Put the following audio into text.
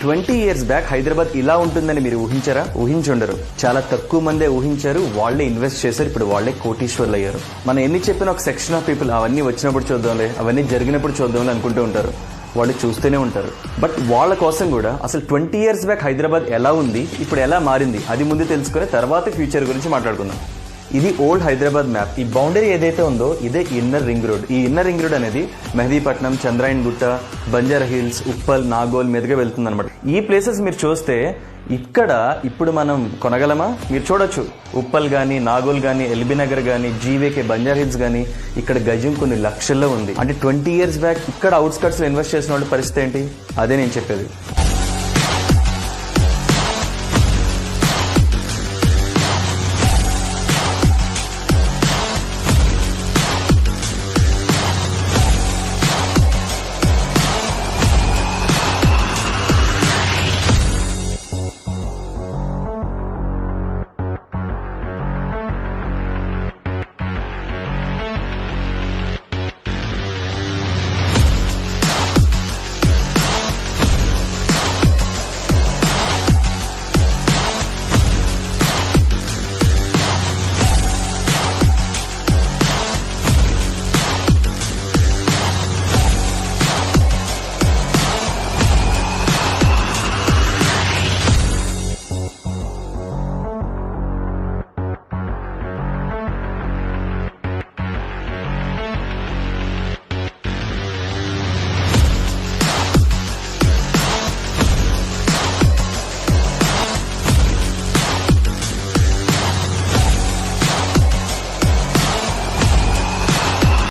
20 years back Hyderabad ఇలా ఉంటుందని మీరు ఊహించారా? ఊహించుండరు. చాలా తక్కువ మందే ఊహించారు. వాళ్లే ఇన్వెస్ట్ చేశారు. ఇప్పుడు వాళ్లే కోటీశ్వర్లు అయ్యారు. మనం ఎన్ని చెప్పిన ఒక సెక్షన్ ఆఫ్ పీపుల్ అవన్నీ వచ్చినప్పుడు చూద్దాంలే, అవన్నీ జరిగినప్పుడు చూద్దాంలే అనుకుంటూ ఉంటారు. వాళ్ళు చూస్తూనే ఉంటారు. బట్ వాళ్ళ కోసం కూడా అసలు 20 years బ్యాక్ హైదరాబాద్ ఎలా ఉంది, ఇప్పుడు ఎలా మారింది, అది ముందు తెలుసుకుని తర్వాత ఫ్యూచర్ గురించి మాట్లాడుకుందాం. ఇది ఓల్డ్ హైదరాబాద్ మ్యాప్. ఈ బౌండరీ ఏదైతే ఉందో ఇదే ఇన్నర్ రింగ్ రోడ్. ఈ ఇన్నర్ రింగ్ రోడ్ అనేది మెహదీపట్నం, చంద్రాయన్ గుట్ట, బంజారా హిల్స్, ఉప్పల్, నాగోల్ మీదుగా వెళ్తుంది అనమాట. ఈ ప్లేసెస్ మీరు చూస్తే ఇక్కడ ఇప్పుడు మనం కొనగలమా? మీరు చూడొచ్చు, ఉప్పల్ కానీ, నాగోల్ కానీ, ఎల్బీ నగర్ కానీ, జీవేకే, బంజారా హిల్స్ కానీ ఇక్కడ గజం కొన్ని లక్షల్లో ఉంది. అంటే 20 years బ్యాక్ ఇక్కడ అవుట్స్కట్స్ లో ఇన్వెస్ట్ చేసిన వాళ్ళ పరిస్థితి ఏంటి? అదే నేను చెప్పేది.